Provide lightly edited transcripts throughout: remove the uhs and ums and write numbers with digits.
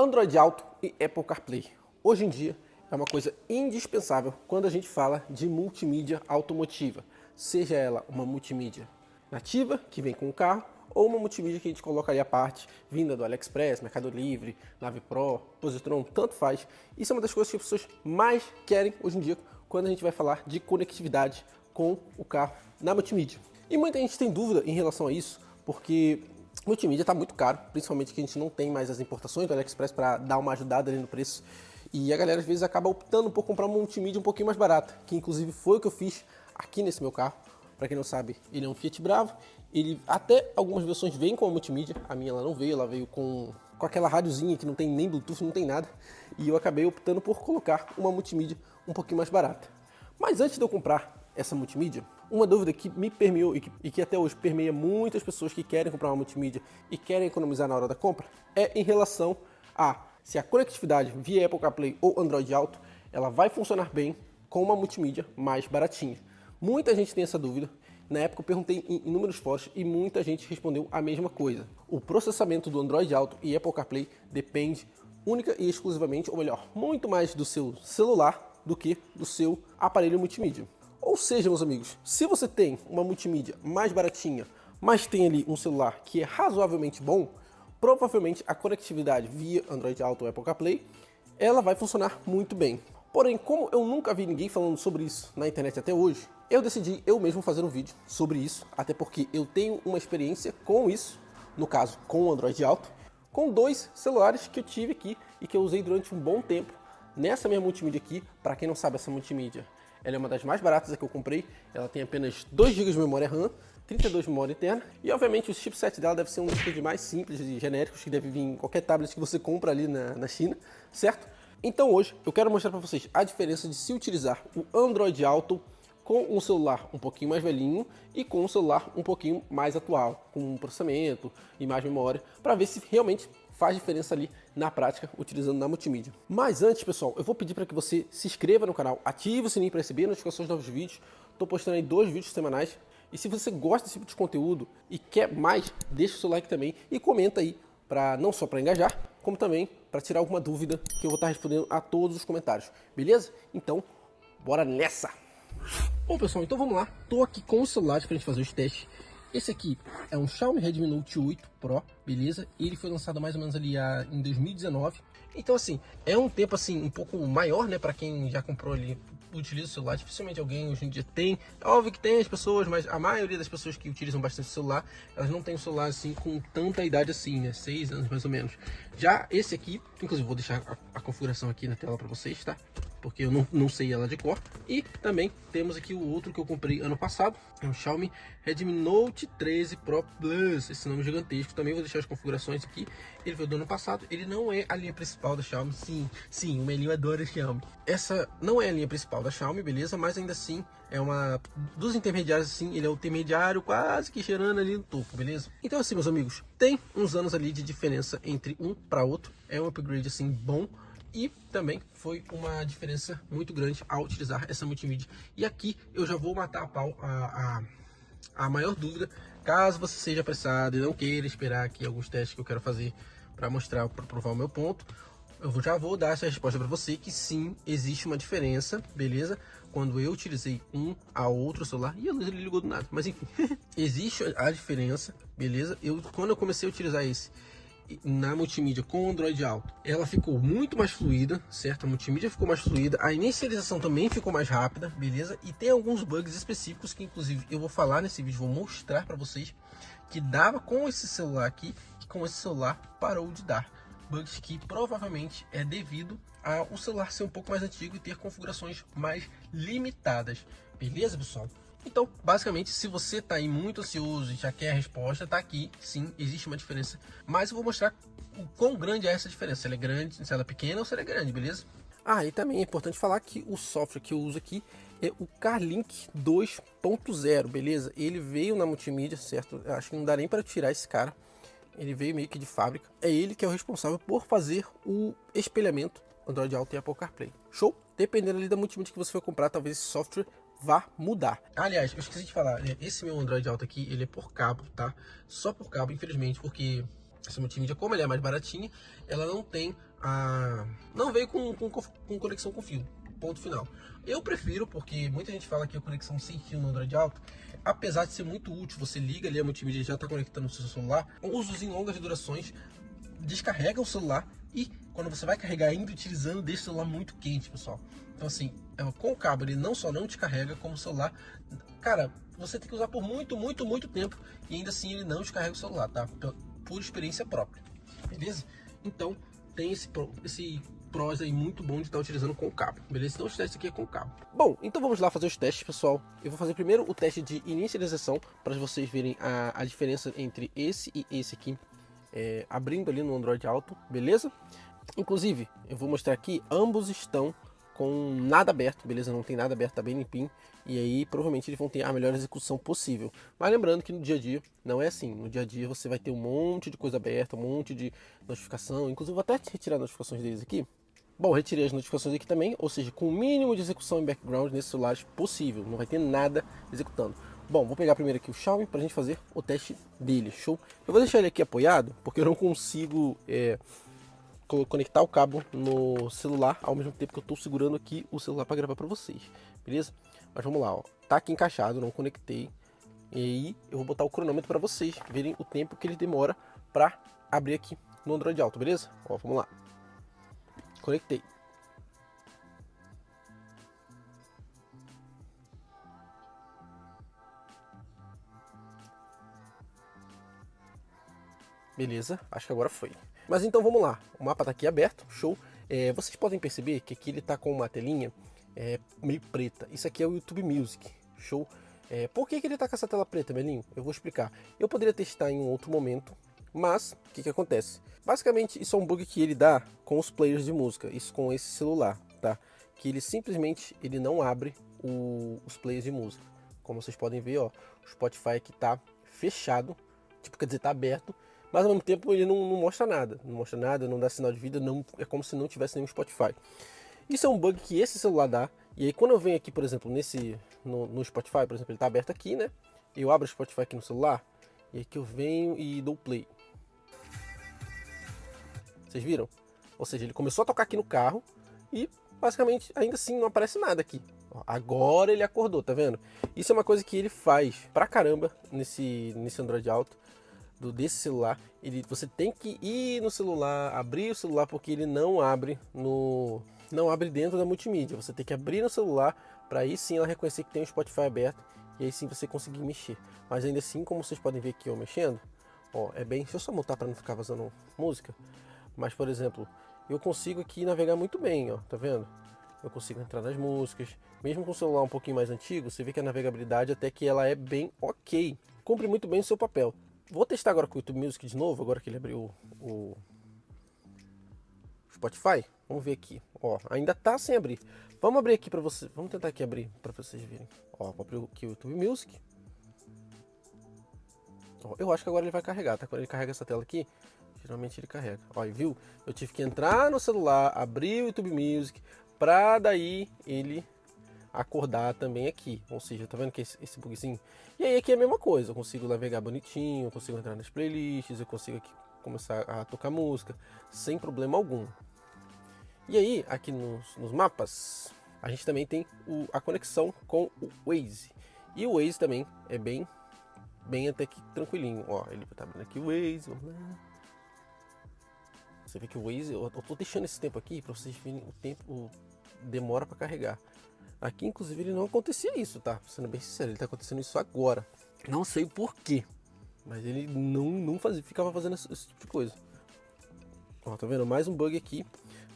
Android Auto e Apple CarPlay. Hoje em dia é uma coisa indispensável quando a gente fala de multimídia automotiva, seja ela uma multimídia nativa, que vem com o carro, ou uma multimídia que a gente coloca ali à parte, vinda do AliExpress, Mercado Livre, Nave Pro, Positron, tanto faz. Isso é uma das coisas que as pessoas mais querem hoje em dia quando a gente vai falar de conectividade com o carro na multimídia. E muita gente tem dúvida em relação a isso, porque multimídia está muito caro, principalmente que a gente não tem mais as importações do AliExpress para dar uma ajudada ali no preço. E a galera às vezes acaba optando por comprar uma multimídia um pouquinho mais barata, que inclusive foi o que eu fiz aqui nesse meu carro. Para quem não sabe, ele é um Fiat Bravo. Ele até algumas versões vêm com a multimídia, a minha ela não veio, ela veio com aquela rádiozinha que não tem nem Bluetooth, não tem nada. E eu acabei optando por colocar uma multimídia um pouquinho mais barata. Mas antes de eu comprar essa multimídia, uma dúvida que me permeou e que até hoje permeia muitas pessoas que querem comprar uma multimídia e querem economizar na hora da compra, é em relação a se a conectividade via Apple CarPlay ou Android Auto, ela vai funcionar bem com uma multimídia mais baratinha. Muita gente tem essa dúvida. Na época eu perguntei em inúmeros fóruns e muita gente respondeu a mesma coisa. O processamento do Android Auto e Apple CarPlay depende única e exclusivamente, ou melhor, muito mais do seu celular do que do seu aparelho multimídia. Ou seja, meus amigos, se você tem uma multimídia mais baratinha, mas tem ali um celular que é razoavelmente bom, provavelmente a conectividade via Android Auto ou Apple CarPlay, ela vai funcionar muito bem. Porém, como eu nunca vi ninguém falando sobre isso na internet até hoje, eu decidi eu mesmo fazer um vídeo sobre isso, até porque eu tenho uma experiência com isso, no caso com o Android Auto, com dois celulares que eu tive aqui e que eu usei durante um bom tempo nessa minha multimídia aqui. Para quem não sabe, essa multimídia ela é uma das mais baratas que eu comprei, ela tem apenas 2 GB de memória RAM, 32 de memória interna, e obviamente o chipset dela deve ser um dos chipsets mais simples e genéricos que deve vir em qualquer tablet que você compra ali na China, certo? Então hoje eu quero mostrar para vocês a diferença de se utilizar o Android Auto com um celular um pouquinho mais velhinho e com um celular um pouquinho mais atual, com processamento e mais memória, para ver se realmente faz diferença ali na prática, utilizando na multimídia. Mas antes, pessoal, eu vou pedir para que você se inscreva no canal, ative o sininho para receber notificações de novos vídeos. Estou postando aí 2 vídeos semanais. E se você gosta desse tipo de conteúdo e quer mais, deixa o seu like também e comenta aí, não só para engajar, como também para tirar alguma dúvida, que eu vou estar respondendo a todos os comentários. Beleza? Então, bora nessa! Bom, pessoal, então vamos lá. Estou aqui com o celular para a gente fazer os testes. Esse aqui é um Xiaomi Redmi Note 8 Pro, beleza? Ele foi lançado mais ou menos ali em 2019. Então, assim, é um tempo assim um pouco maior, né? Para quem já comprou ali, utiliza o celular. Dificilmente alguém hoje em dia tem. É óbvio que tem as pessoas, mas a maioria das pessoas que utilizam bastante o celular, elas não têm um celular assim com tanta idade assim, né? 6 anos mais ou menos. Já esse aqui, inclusive vou deixar a configuração aqui na tela para vocês, tá? Porque eu não sei ela de cor. E também temos aqui o outro que eu comprei ano passado, é um Xiaomi Redmi Note 13 Pro Plus, esse nome gigantesco. Também vou deixar as configurações aqui. Ele foi do ano passado, ele não é a linha principal da Xiaomi. Sim, o Melinho adora a Xiaomi. Essa não é a linha principal da Xiaomi, beleza? Mas ainda assim é uma dos intermediários, assim, ele é o intermediário quase que cheirando ali no topo, beleza? Então assim, meus amigos, tem uns anos ali de diferença entre um para outro. É um upgrade assim bom. E também foi uma diferença muito grande ao utilizar essa multimídia. E aqui eu já vou matar a pau a maior dúvida, caso você seja apressado e não queira esperar aqui alguns testes que eu quero fazer para mostrar, para provar o meu ponto. Já vou dar essa resposta para você, que sim, existe uma diferença, beleza? Quando eu utilizei um a outro celular, e a luz ele ligou do nada, mas enfim, existe a diferença, beleza? Quando eu comecei a utilizar esse na multimídia com o Android Auto, ela ficou muito mais fluida, certo? A multimídia ficou mais fluida, a inicialização também ficou mais rápida, beleza? E tem alguns bugs específicos que inclusive eu vou falar nesse vídeo, vou mostrar para vocês que dava com esse celular aqui, que com esse celular parou de dar. Bugs que provavelmente é devido ao celular ser um pouco mais antigo e ter configurações mais limitadas, beleza, pessoal? Então, basicamente, se você está aí muito ansioso e já quer a resposta, tá aqui. Sim, existe uma diferença, mas eu vou mostrar o quão grande é essa diferença. Se ela é grande, se ela é pequena ou se ela é grande, beleza? E também é importante falar que o software que eu uso aqui é o CarLink 2.0, beleza? Ele veio na multimídia, certo? Eu acho que não dá nem para tirar esse cara. Ele veio meio que de fábrica. É ele que é o responsável por fazer o espelhamento Android Auto e Apple CarPlay. Show? Dependendo ali da multimídia que você for comprar, talvez esse software vá mudar. Aliás, eu esqueci de falar, esse meu Android Auto aqui, ele é por cabo, tá? Só por cabo, infelizmente, porque Essa multimídia, como ela é mais baratinha, ela não tem não veio com conexão com fio. Ponto final. Eu prefiro, porque muita gente fala que a conexão sem fio no Android Auto, apesar de ser muito útil, você liga ali a multimídia e já está conectando no seu celular, usos em longas durações, descarrega o celular e quando você vai carregar ainda utilizando, deixa o celular muito quente, pessoal. Então assim, com o cabo ele não só não descarrega, como o celular, cara, você tem que usar por muito tempo e ainda assim ele não descarrega o celular, tá? Por experiência própria, beleza? Então tem esse prós aí muito bom de estar utilizando com o cabo, beleza? Então os testes aqui é com o cabo. Bom, então vamos lá fazer os testes, pessoal. Eu vou fazer primeiro o teste de inicialização para vocês verem a diferença entre esse e esse aqui, abrindo ali no Android Auto, beleza? Inclusive, eu vou mostrar aqui, ambos estão com nada aberto, beleza? Não tem nada aberto, tá bem limpinho. E aí, provavelmente, eles vão ter a melhor execução possível. Mas lembrando que no dia a dia, não é assim. No dia a dia, você vai ter um monte de coisa aberta, um monte de notificação. Inclusive, vou até retirar as notificações deles aqui. Bom, retirei as notificações aqui também, ou seja, com o mínimo de execução em background nesses celulares possível. Não vai ter nada executando. Bom, vou pegar primeiro aqui o Xiaomi para a gente fazer o teste dele, show? Eu vou deixar ele aqui apoiado, porque eu não consigo conectar o cabo no celular ao mesmo tempo que eu estou segurando aqui o celular para gravar para vocês, beleza? Mas vamos lá, ó. Tá aqui encaixado, não conectei. E aí eu vou botar o cronômetro para vocês verem o tempo que ele demora para abrir aqui no Android Auto, beleza? Ó, vamos lá. Conectei. Beleza, acho que agora foi. Mas então vamos lá, o mapa está aqui aberto, show. Vocês podem perceber que aqui ele está com uma telinha meio preta. Isso aqui é o YouTube Music, show. Por que ele está com essa tela preta, Melinho? Eu vou explicar. Eu poderia testar em um outro momento, mas o que acontece? Basicamente isso é um bug que ele dá com os players de música, isso com esse celular, tá? Que ele simplesmente não abre os players de música. Como vocês podem ver, ó, o Spotify aqui está fechado, tipo, quer dizer, está aberto. Mas ao mesmo tempo ele não mostra nada, não dá sinal de vida, é como se não tivesse nenhum Spotify. Isso é um bug que esse celular dá, e aí quando eu venho aqui, por exemplo, no Spotify, por exemplo, ele está aberto aqui, né? Eu abro o Spotify aqui no celular, e aqui eu venho e dou play. Vocês viram? Ou seja, ele começou a tocar aqui no carro, e basicamente ainda assim não aparece nada aqui. Agora ele acordou, tá vendo? Isso é uma coisa que ele faz pra caramba nesse Android Auto. Desse celular, você tem que ir no celular, abrir o celular, porque ele não abre dentro da multimídia. Você tem que abrir no celular para aí sim ela reconhecer que tem o Spotify aberto e aí sim você conseguir mexer. Mas ainda assim, como vocês podem ver aqui eu mexendo, ó, deixa eu só mutar para não ficar vazando música. Mas por exemplo, eu consigo aqui navegar muito bem, ó, tá vendo? Eu consigo entrar nas músicas, mesmo com o celular um pouquinho mais antigo, você vê que a navegabilidade até que ela é bem ok, cumpre muito bem o seu papel. Vou testar agora com o YouTube Music de novo, agora que ele abriu o Spotify. Vamos ver aqui. Ó, ainda tá sem abrir. Vamos abrir aqui para vocês. Vamos tentar aqui abrir para vocês verem. Ó, vou abrir aqui o YouTube Music. Ó, eu acho que agora ele vai carregar, tá? Quando ele carrega essa tela aqui, geralmente ele carrega. Ó, viu? Eu tive que entrar no celular, abrir o YouTube Music, para daí ele acordar também aqui, ou seja, tá vendo que esse bugzinho? E aí aqui é a mesma coisa, eu consigo navegar bonitinho, eu consigo entrar nas playlists, eu consigo aqui começar a tocar música sem problema algum. E aí, aqui nos mapas, a gente também tem a conexão com o Waze. E o Waze também é bem até que tranquilinho. Ó, ele tá abrindo aqui o Waze. Você vê que o Waze, eu tô deixando esse tempo aqui para vocês verem o tempo demora para carregar. Aqui, inclusive, ele não acontecia isso, tá? Sendo bem sincero, ele tá acontecendo isso agora. Não sei o porquê, mas ele não ficava fazendo esse tipo de coisa. Ó, tá vendo? Mais um bug aqui.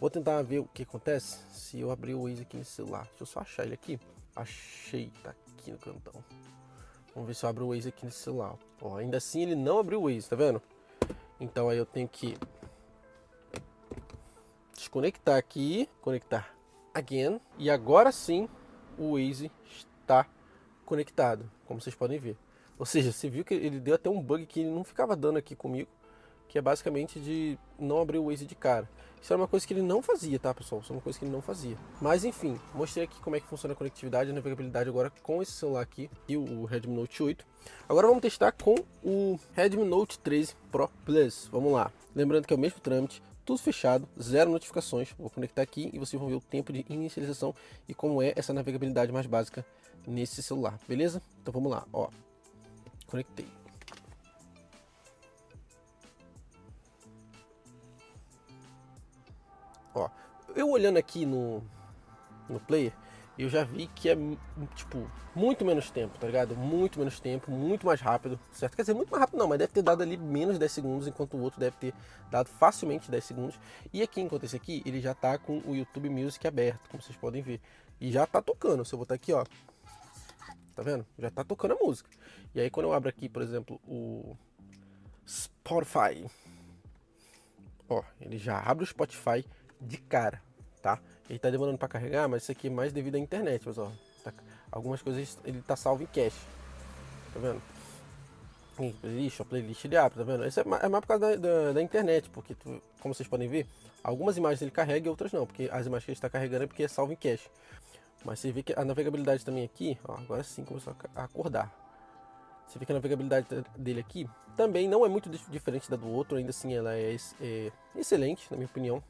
Vou tentar ver o que acontece se eu abrir o Waze aqui no celular. Deixa eu só achar ele aqui. Achei, tá aqui no cantão. Vamos ver se eu abro o Waze aqui nesse celular. Ó, ainda assim ele não abriu o Waze, tá vendo? Então aí eu tenho que desconectar aqui, conectar again, e agora sim o Waze está conectado, como vocês podem ver. Ou seja, você viu que ele deu até um bug que ele não ficava dando aqui comigo, que é basicamente de não abrir o Waze de cara. Isso era uma coisa que ele não fazia, tá, pessoal? Isso é uma coisa que ele não fazia. Mas enfim, mostrei aqui como é que funciona a conectividade e a navegabilidade agora com esse celular aqui e o Redmi Note 8. Agora vamos testar com o Redmi Note 13 Pro Plus. Vamos lá. Lembrando que é o mesmo trâmite, tudo fechado, zero notificações. Vou conectar aqui e vocês vão ver o tempo de inicialização e como é essa navegabilidade mais básica nesse celular, beleza? Então vamos lá, ó. Conectei. Ó, eu olhando aqui no player, eu já vi que é, tipo, muito menos tempo, tá ligado? Muito menos tempo, muito mais rápido, certo? Quer dizer, muito mais rápido não, mas deve ter dado ali menos 10 segundos, enquanto o outro deve ter dado facilmente 10 segundos. E aqui, enquanto esse aqui, ele já tá com o YouTube Music aberto, como vocês podem ver. E já tá tocando, se eu botar aqui, ó, tá vendo? Já tá tocando a música. E aí quando eu abro aqui, por exemplo, o Spotify, ó, ele já abre o Spotify de cara, tá? Ele tá demorando para carregar, mas isso aqui é mais devido à internet, mas ó, tá, algumas coisas ele tá salvo em cache, tá vendo? E playlist, a playlist ele abre, tá vendo? Isso é mais por causa da internet, porque como vocês podem ver, algumas imagens ele carrega e outras não, porque as imagens que ele está carregando é porque é salvo em cache. Mas você vê que a navegabilidade também aqui, ó, agora sim começou a acordar. Você vê que a navegabilidade dele aqui também não é muito diferente da do outro, ainda assim ela é excelente, na minha opinião.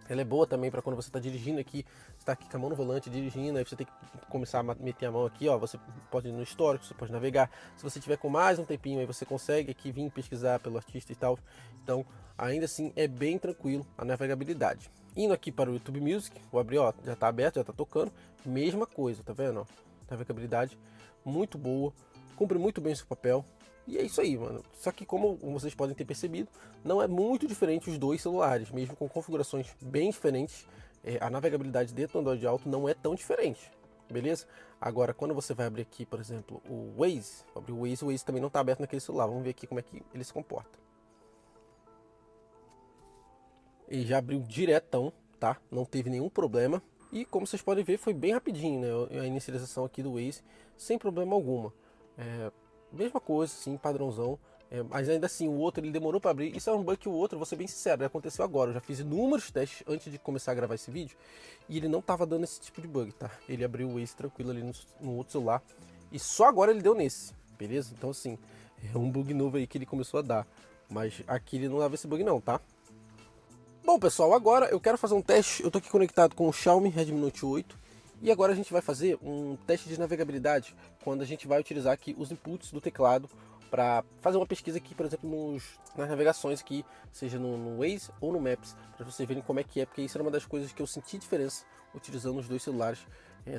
Ela é boa também para quando você está dirigindo aqui, está aqui com a mão no volante dirigindo, aí você tem que começar a meter a mão aqui, ó, você pode ir no histórico, você pode navegar. Se você tiver com mais um tempinho, aí você consegue aqui vir pesquisar pelo artista e tal. Então, ainda assim é bem tranquilo a navegabilidade. Indo aqui para o YouTube Music, vou abrir, ó, já está aberto, já está tocando, mesma coisa, tá vendo? Ó, navegabilidade muito boa, cumpre muito bem o seu papel. E é isso aí, mano. Só que como vocês podem ter percebido, não é muito diferente os dois celulares, mesmo com configurações bem diferentes. A navegabilidade dentro do Android Auto não é tão diferente, beleza? Agora, quando você vai abrir aqui, por exemplo, o Waze, o Waze também não está aberto naquele celular. Vamos ver aqui como é que ele se comporta. Ele já abriu diretão, tá? Não teve nenhum problema. E como vocês podem ver, foi bem rapidinho, né? A inicialização aqui do Waze, sem problema alguma. Mesma coisa, sim, padrãozão. Mas ainda assim, o outro ele demorou para abrir. Isso é um bug que o outro, vou ser bem sincero, aconteceu agora. Eu já fiz inúmeros testes antes de começar a gravar esse vídeo e ele não estava dando esse tipo de bug, tá? Ele abriu o Waze tranquilo ali no outro celular e só agora ele deu nesse, beleza? Então, assim, é um bug novo aí que ele começou a dar. Mas aqui ele não dava esse bug, não, tá? Bom, pessoal, agora eu quero fazer um teste. Eu tô aqui conectado com o Xiaomi Redmi Note 8 e agora a gente vai fazer um teste de navegabilidade quando a gente vai utilizar aqui os inputs do teclado para fazer uma pesquisa aqui, por exemplo, nas navegações aqui, seja no Waze ou no Maps, para vocês verem como é que é, porque isso era uma das coisas que eu senti diferença utilizando os dois celulares.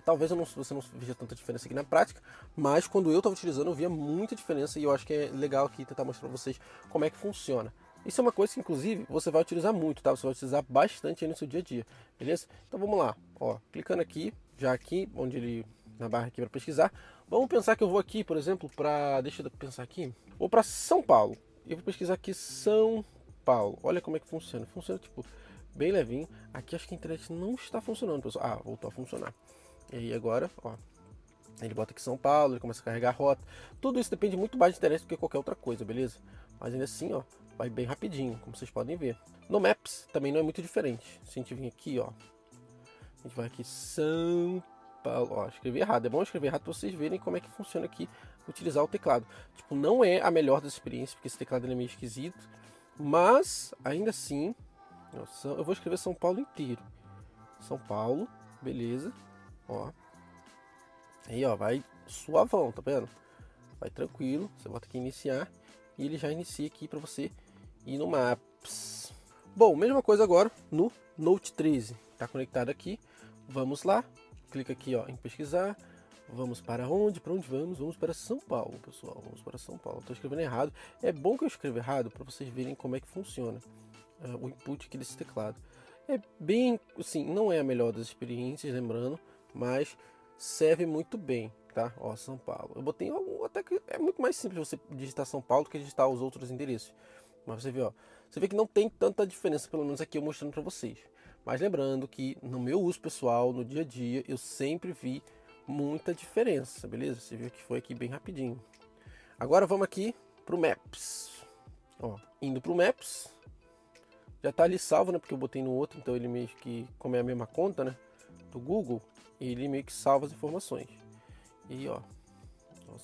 Talvez você não veja tanta diferença aqui na prática, mas quando eu estava utilizando eu via muita diferença e eu acho que é legal aqui tentar mostrar para vocês como é que funciona. Isso é uma coisa que, inclusive, você vai utilizar muito, tá? Você vai utilizar bastante aí no seu dia a dia, beleza? Então vamos lá, ó, clicando aqui, já aqui, onde ele, na barra aqui para pesquisar. Vamos pensar que eu vou aqui, por exemplo, deixa eu pensar aqui, vou para São Paulo. E eu vou pesquisar aqui São Paulo. Olha como é que funciona. Funciona, tipo, bem levinho. Aqui acho que a internet não está funcionando, pessoal. Ah, voltou a funcionar. E aí agora, ó, ele bota aqui São Paulo, ele começa a carregar a rota. Tudo isso depende muito mais de internet do que qualquer outra coisa, beleza? Mas ainda assim, ó, vai bem rapidinho, como vocês podem ver. No Maps também não é muito diferente. Se a gente vir aqui, ó, a gente vai aqui São Paulo, ó, escrevi errado. É bom escrever errado para vocês verem como é que funciona aqui utilizar o teclado. Tipo, não é a melhor das experiências, porque esse teclado é meio esquisito, mas ainda assim, eu vou escrever São Paulo inteiro. São Paulo, beleza, ó. Aí, ó, vai suavão, tá vendo? Vai tranquilo, você bota aqui iniciar e ele já inicia aqui para você ir no Maps. Bom, mesma coisa agora no Note 13. Tá conectado aqui. Vamos lá. Clica aqui, ó, em pesquisar. Vamos para onde? Para onde vamos? Vamos para São Paulo, pessoal. Vamos para São Paulo. Estou escrevendo errado. É bom que eu escreva errado para vocês verem como é que funciona o input aqui desse teclado. É bem, assim, não é a melhor das experiências, lembrando, mas serve muito bem, tá? Ó, São Paulo. Eu botei algo até que é muito mais simples você digitar São Paulo do que digitar os outros endereços. Mas você vê, ó, você vê que não tem tanta diferença, pelo menos aqui eu mostrando para vocês. Mas lembrando que no meu uso pessoal, no dia a dia, eu sempre vi muita diferença, beleza? Você viu que foi aqui bem rapidinho. Agora vamos aqui pro Maps. Ó, indo pro Maps, já tá ali salvo, né? Porque eu botei no outro, então ele meio que, como é a mesma conta, né? Do Google, ele meio que salva as informações. E ó,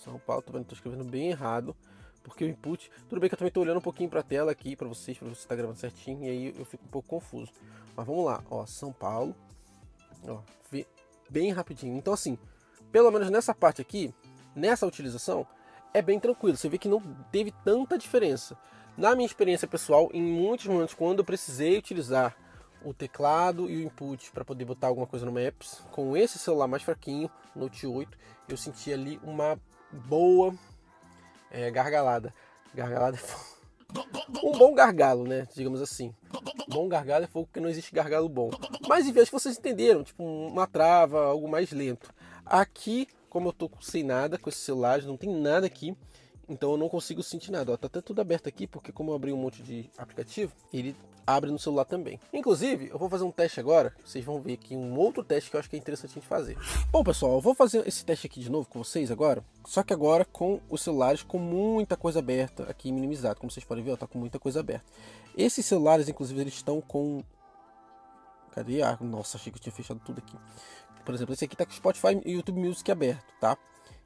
São Paulo, tô vendo, tô escrevendo bem errado, porque o input, tudo bem que eu também tô olhando um pouquinho pra tela aqui pra você tá gravando certinho, e aí eu fico um pouco confuso. Mas vamos lá, ó, São Paulo, ó, bem rapidinho. Então assim, pelo menos nessa parte aqui, nessa utilização, é bem tranquilo. Você vê que não teve tanta diferença. Na minha experiência pessoal, em muitos momentos, quando eu precisei utilizar o teclado e o input para poder botar alguma coisa no Maps, com esse celular mais fraquinho, Note 8, eu senti ali uma boa gargalada. Gargalada é um bom gargalo, né? Digamos assim. Bom gargalo é fogo porque não existe gargalo bom. Mas em vez que vocês entenderam, tipo uma trava, algo mais lento. Aqui, como eu tô sem nada com esse celular, não tem nada aqui, então eu não consigo sentir nada. Ó, tá até tudo aberto aqui, porque como eu abri um monte de aplicativo, ele abre no celular também. Inclusive, eu vou fazer um teste agora, vocês vão ver aqui um outro teste que eu acho que é interessante a gente fazer. Bom, pessoal, eu vou fazer esse teste aqui de novo com vocês agora, só que agora com os celulares com muita coisa aberta aqui minimizado. Como vocês podem ver, ó, tá com muita coisa aberta. Esses celulares, inclusive, eles estão com... Cadê? Ah, nossa, achei que eu tinha fechado tudo aqui. Por exemplo, esse aqui tá com Spotify e YouTube Music aberto, tá?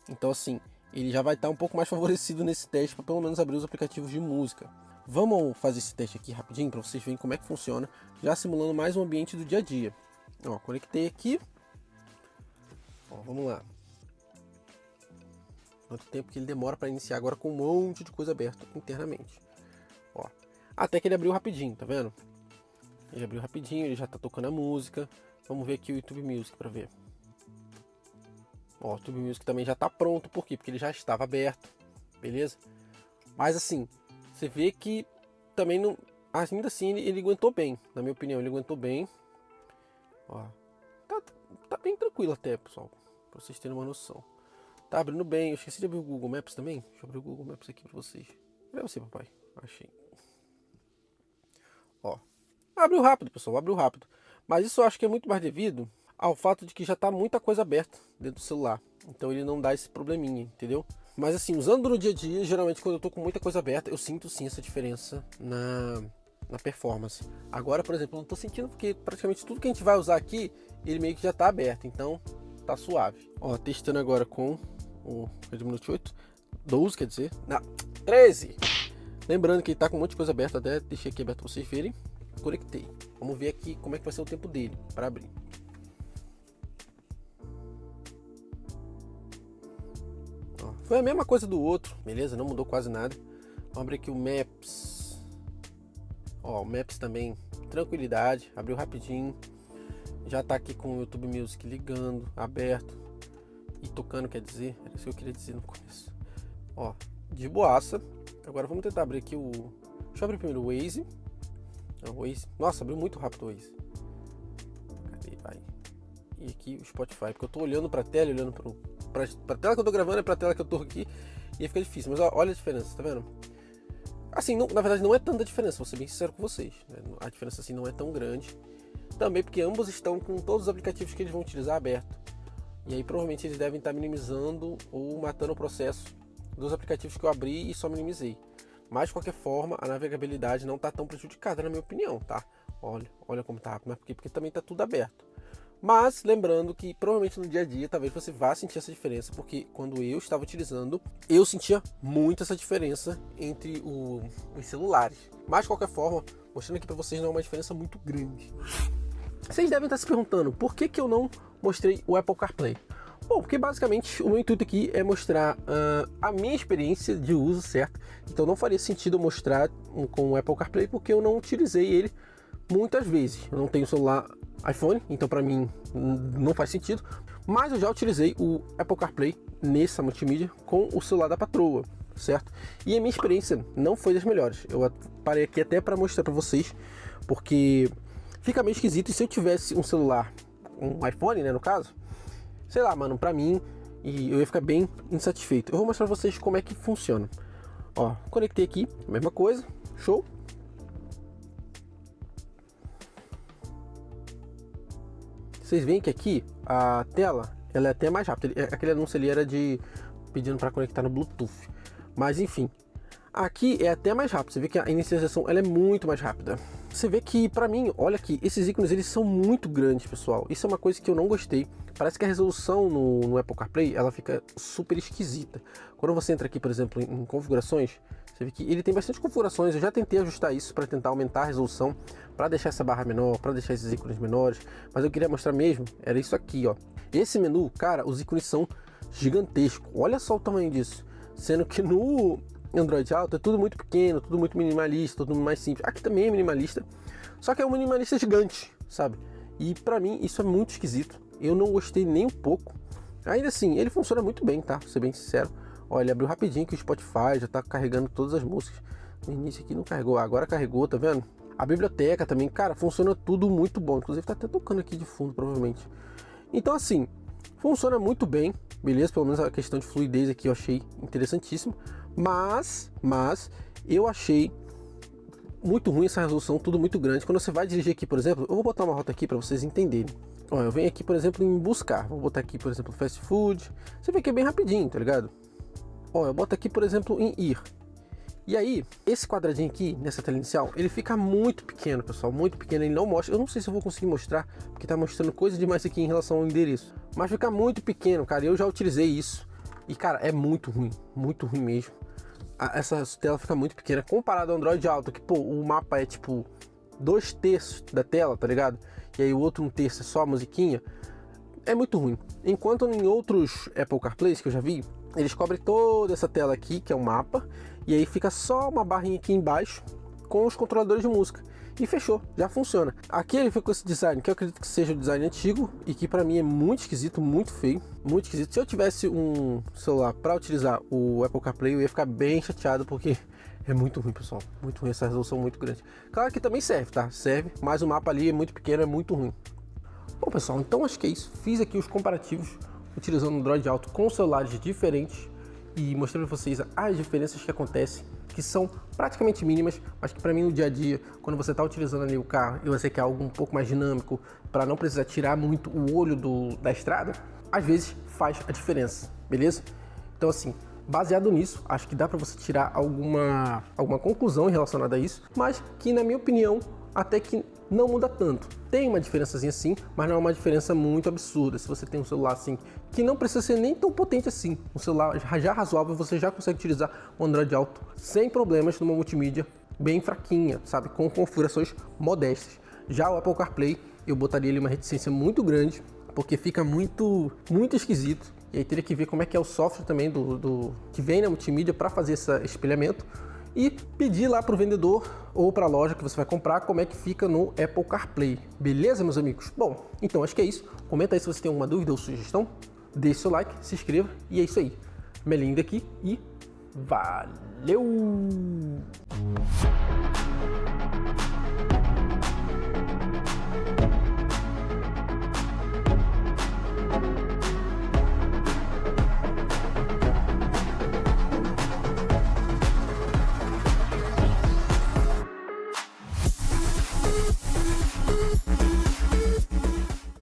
Então, assim, ele já vai estar um pouco mais favorecido nesse teste para pelo menos abrir os aplicativos de música. Vamos fazer esse teste aqui rapidinho para vocês verem como é que funciona, já simulando mais um ambiente do dia a dia. Ó, conectei aqui. Ó, vamos lá. Quanto tempo que ele demora para iniciar agora com um monte de coisa aberta internamente. Ó, até que ele abriu rapidinho, tá vendo? Ele abriu rapidinho, ele já tá tocando a música. Vamos ver aqui o YouTube Music para ver. Ó, o YouTube Music também já tá pronto, por quê? Porque ele já estava aberto, beleza? Mas assim, você vê que também não... Ainda assim ele aguentou bem, na minha opinião, ele aguentou bem. Ó, tá bem tranquilo até, pessoal, pra vocês terem uma noção. Tá abrindo bem, eu esqueci de abrir o Google Maps também. Deixa eu abrir o Google Maps aqui pra vocês. Cadê você, papai? Achei. Ó, abriu rápido, pessoal, abriu rápido. Mas isso eu acho que é muito mais devido ao fato de que já tá muita coisa aberta dentro do celular. Então ele não dá esse probleminha, entendeu? Mas assim, usando no dia a dia, geralmente quando eu tô com muita coisa aberta, eu sinto sim essa diferença na performance. Agora, por exemplo, eu não tô sentindo porque praticamente tudo que a gente vai usar aqui, ele meio que já tá aberto, então tá suave. Ó, testando agora com o Redmi Note 8, 12 quer dizer, não, 13! Lembrando que ele tá com um monte de coisa aberta, até deixei aqui aberto pra vocês verem. Conectei. Vamos ver aqui como é que vai ser o tempo dele para abrir. Ó, foi a mesma coisa do outro, beleza? Não mudou quase nada. Vamos abrir aqui o Maps. Ó, o Maps também, tranquilidade, abriu rapidinho. Já tá aqui com o YouTube Music ligando, aberto e tocando, quer dizer, era isso que eu queria dizer no começo. Ó, de boaça. Agora vamos tentar abrir aqui o... Deixa eu abrir primeiro o Waze. O Waze. Nossa, abriu muito rápido o Waze. Cadê? Vai. E aqui o Spotify, porque eu tô olhando pra tela, olhando pra tela que eu tô gravando, é pra tela que eu tô aqui, e aí fica difícil. Mas ó, olha a diferença, tá vendo? Assim, não, na verdade não é tanta diferença, vou ser bem sincero com vocês, né? A diferença assim não é tão grande. Também porque ambos estão com todos os aplicativos que eles vão utilizar aberto. E aí provavelmente eles devem estar minimizando ou matando o processo dos aplicativos que eu abri e só minimizei. Mas de qualquer forma, a navegabilidade não está tão prejudicada, na minha opinião, tá? Olha como tá, mas porque também está tudo aberto. Mas lembrando que provavelmente no dia a dia talvez você vá sentir essa diferença, porque quando eu estava utilizando, eu sentia muito essa diferença entre os celulares. Mas de qualquer forma, mostrando aqui para vocês, não é uma diferença muito grande. Vocês devem estar se perguntando por que eu não mostrei o Apple CarPlay. Bom, porque basicamente o meu intuito aqui é mostrar a minha experiência de uso, certo? Então não faria sentido eu mostrar com o Apple CarPlay porque eu não utilizei ele muitas vezes. Eu não tenho celular iPhone, então para mim não faz sentido. Mas eu já utilizei o Apple CarPlay nessa multimídia com o celular da patroa, certo? E a minha experiência não foi das melhores. Eu parei aqui até para mostrar para vocês, porque fica meio esquisito. E se eu tivesse um celular, um iPhone, né, no caso, sei lá, mano, pra mim, e eu ia ficar bem insatisfeito. Eu vou mostrar pra vocês como é que funciona. Ó, conectei aqui, mesma coisa, show. Vocês veem que aqui a tela, ela é até mais rápida. Aquele anúncio ali era de pedindo para conectar no Bluetooth. Mas enfim, Aqui é até mais rápido, você vê que a inicialização ela é muito mais rápida. Você vê que, pra mim, olha aqui, esses ícones eles são muito grandes, pessoal. Isso é uma coisa que eu não gostei. Parece que a resolução no Apple CarPlay, ela fica super esquisita. Quando você entra aqui, por exemplo, em configurações, você vê que ele tem bastante configurações. Eu já tentei ajustar isso para tentar aumentar a resolução, para deixar essa barra menor, para deixar esses ícones menores. Mas eu queria mostrar mesmo, era isso aqui, ó. Esse menu, cara, os ícones são gigantescos. Olha só o tamanho disso. Sendo que no Android Auto é tudo muito pequeno, tudo muito minimalista, tudo mais simples. Aqui também é minimalista, só que é um minimalista gigante, sabe? E pra mim isso é muito esquisito. Eu não gostei nem um pouco. Ainda assim, ele funciona muito bem, tá? Pra ser bem sincero. Olha, ele abriu rapidinho que o Spotify já tá carregando todas as músicas. No início aqui não carregou, agora carregou, tá vendo? A biblioteca também, cara, funciona tudo muito bom. Inclusive tá até tocando aqui de fundo, provavelmente. Então assim, funciona muito bem, beleza? Pelo menos a questão de fluidez aqui eu achei interessantíssimo. Mas eu achei muito ruim essa resolução, tudo muito grande. Quando você vai dirigir aqui, por exemplo, eu vou botar uma rota aqui para vocês entenderem. Ó, eu venho aqui, por exemplo, em buscar. Vou botar aqui, por exemplo, fast food. Você vê que é bem rapidinho, tá ligado? Ó, eu boto aqui, por exemplo, em ir. E aí, esse quadradinho aqui, nessa tela inicial, ele fica muito pequeno, pessoal, muito pequeno. Ele não mostra, eu não sei se eu vou conseguir mostrar, porque tá mostrando coisa demais aqui em relação ao endereço. Mas fica muito pequeno, cara, eu já utilizei isso. E, cara, é muito ruim mesmo. Essa tela fica muito pequena comparado ao Android Auto, que, pô, o mapa é tipo 2/3 da tela, tá ligado? E aí o outro 1/3 é só a musiquinha. É muito ruim. Enquanto em outros Apple CarPlays que eu já vi, eles cobrem toda essa tela aqui, que é um mapa, e aí fica só uma barrinha aqui embaixo com os controladores de música. E fechou, já funciona. Aqui ele ficou com esse design, que eu acredito que seja o design antigo e que pra mim é muito esquisito, muito feio, muito esquisito. Se eu tivesse um celular para utilizar o Apple CarPlay, eu ia ficar bem chateado, porque é muito ruim, pessoal, muito ruim, essa resolução muito grande. Claro que também serve, tá? Serve, mas o mapa ali é muito pequeno, é muito ruim. Bom, pessoal, então acho que é isso. Fiz aqui os comparativos utilizando o Android Auto com celulares diferentes e mostrando para vocês as diferenças que acontecem, que são praticamente mínimas, mas que para mim no dia a dia, quando você está utilizando ali o carro e você quer algo um pouco mais dinâmico, para não precisar tirar muito o olho da estrada, às vezes faz a diferença, beleza? Então assim, baseado nisso, acho que dá para você tirar alguma conclusão relacionada a isso, mas que na minha opinião, até que não muda tanto. Tem uma diferençazinha sim, mas não é uma diferença muito absurda. Se você tem um celular assim, que não precisa ser nem tão potente assim, um celular já razoável, você já consegue utilizar o Android Auto sem problemas numa multimídia bem fraquinha, sabe? Com configurações modestas. Já o Apple CarPlay, eu botaria ali uma reticência muito grande, porque fica muito esquisito. E aí teria que ver como é que é o software também que vem na multimídia para fazer esse espelhamento. E pedir lá para o vendedor ou para a loja que você vai comprar como é que fica no Apple CarPlay. Beleza, meus amigos? Bom, então acho que é isso. Comenta aí se você tem alguma dúvida ou sugestão. Deixe seu like, se inscreva e é isso aí. Melinda aqui e valeu!